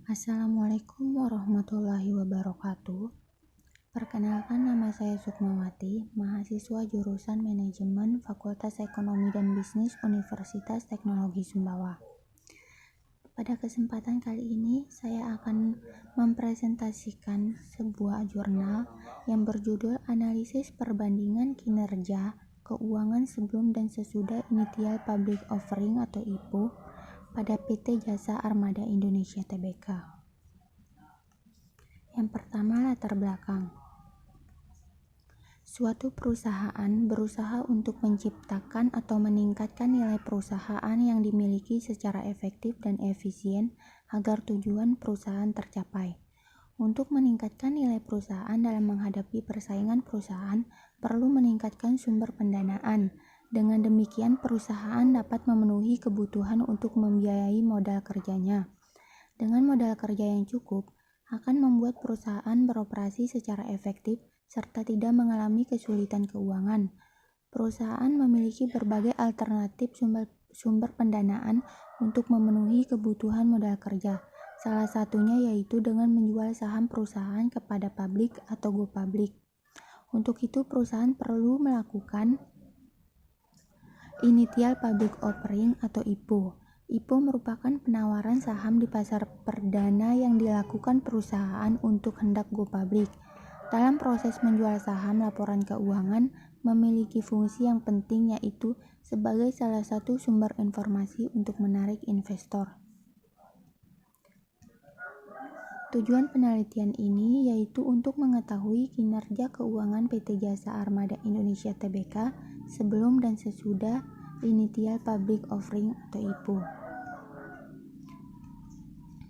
Assalamualaikum warahmatullahi wabarakatuh. Perkenalkan, nama saya Sukmawati, mahasiswa jurusan Manajemen Fakultas Ekonomi dan Bisnis Universitas Teknologi Sumbawa. Pada kesempatan kali ini, saya akan mempresentasikan sebuah jurnal yang berjudul Analisis Perbandingan Kinerja Keuangan Sebelum dan Sesudah Initial Public Offering atau IPO pada PT Jasa Armada Indonesia Tbk. Yang pertama, latar belakang. Suatu perusahaan berusaha untuk menciptakan atau meningkatkan nilai perusahaan yang dimiliki secara efektif dan efisien agar tujuan perusahaan tercapai. Untuk meningkatkan nilai perusahaan dalam menghadapi persaingan perusahaan, perlu meningkatkan sumber pendanaan. Dengan demikian, perusahaan dapat memenuhi kebutuhan untuk membiayai modal kerjanya. Dengan modal kerja yang cukup, akan membuat perusahaan beroperasi secara efektif serta tidak mengalami kesulitan keuangan. Perusahaan memiliki berbagai alternatif sumber pendanaan untuk memenuhi kebutuhan modal kerja. Salah satunya yaitu dengan menjual saham perusahaan kepada publik atau go public. Untuk itu, perusahaan perlu melakukan Initial Public Offering atau IPO. IPO merupakan penawaran saham di pasar perdana yang dilakukan perusahaan untuk hendak go public. Dalam proses menjual saham, laporan keuangan memiliki fungsi yang penting, yaitu sebagai salah satu sumber informasi untuk menarik investor. Tujuan penelitian ini yaitu untuk mengetahui kinerja keuangan PT Jasa Armada Indonesia Tbk sebelum dan sesudah Initial Public Offering atau IPO.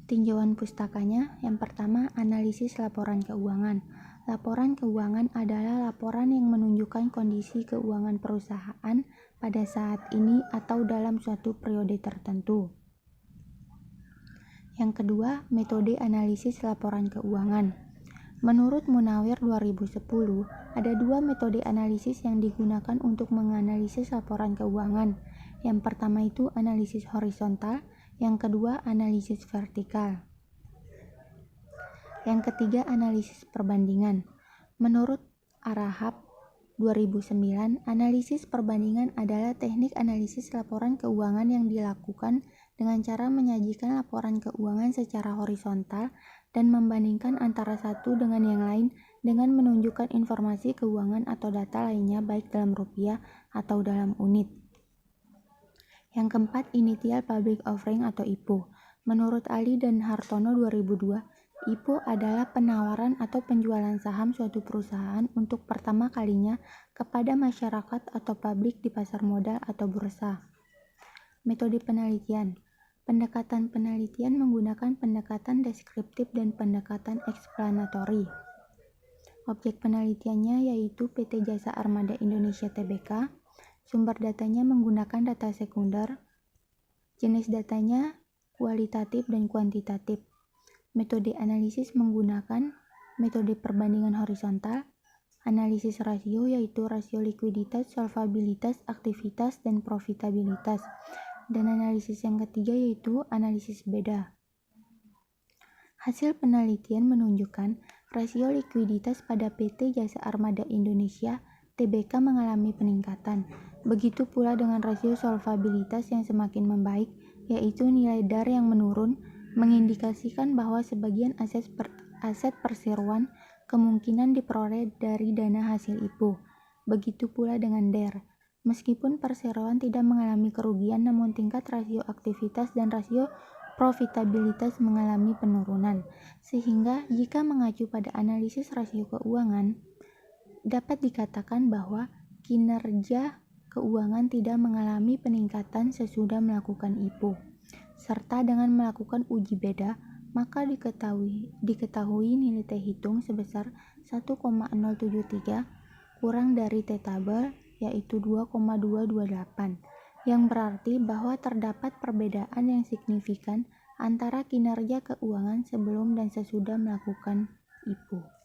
Tinjauan pustakanya, yang pertama, analisis laporan keuangan. Laporan keuangan adalah laporan yang menunjukkan kondisi keuangan perusahaan pada saat ini atau dalam suatu periode tertentu. Yang kedua, metode analisis laporan keuangan. Menurut Munawir 2010, ada dua metode analisis yang digunakan untuk menganalisis laporan keuangan. Yang pertama itu analisis horizontal, yang kedua analisis vertikal. Yang ketiga, analisis perbandingan. Menurut Arahap 2009, analisis perbandingan adalah teknik analisis laporan keuangan yang dilakukan dengan cara menyajikan laporan keuangan secara horizontal dan membandingkan antara satu dengan yang lain dengan menunjukkan informasi keuangan atau data lainnya baik dalam rupiah atau dalam unit. Yang keempat, Initial Public Offering atau IPO. Menurut Ali dan Hartono 2002, IPO adalah penawaran atau penjualan saham suatu perusahaan untuk pertama kalinya kepada masyarakat atau publik di pasar modal atau bursa. Metode penelitian. Pendekatan penelitian menggunakan pendekatan deskriptif dan pendekatan eksplanatori. Objek penelitiannya yaitu PT Jasa Armada Indonesia Tbk. Sumber datanya menggunakan data sekunder. Jenis datanya kualitatif dan kuantitatif. Metode analisis menggunakan metode perbandingan horizontal. Analisis rasio yaitu rasio likuiditas, solvabilitas, aktivitas, dan profitabilitas. Dan analisis yang ketiga yaitu analisis beda. Hasil penelitian menunjukkan rasio likuiditas pada PT Jasa Armada Indonesia Tbk mengalami peningkatan. Begitu pula dengan rasio solvabilitas yang semakin membaik, yaitu nilai DAR yang menurun, mengindikasikan bahwa sebagian aset perseroan kemungkinan diperoleh dari dana hasil IPO. Begitu pula dengan DER. Meskipun perseroan tidak mengalami kerugian, namun tingkat rasio aktivitas dan rasio profitabilitas mengalami penurunan. Sehingga jika mengacu pada analisis rasio keuangan, dapat dikatakan bahwa kinerja keuangan tidak mengalami peningkatan sesudah melakukan IPO. Serta dengan melakukan uji beda, maka diketahui nilai T hitung sebesar 1,073 kurang dari T tabel yaitu 2,228, yang berarti bahwa terdapat perbedaan yang signifikan antara kinerja keuangan sebelum dan sesudah melakukan IPO.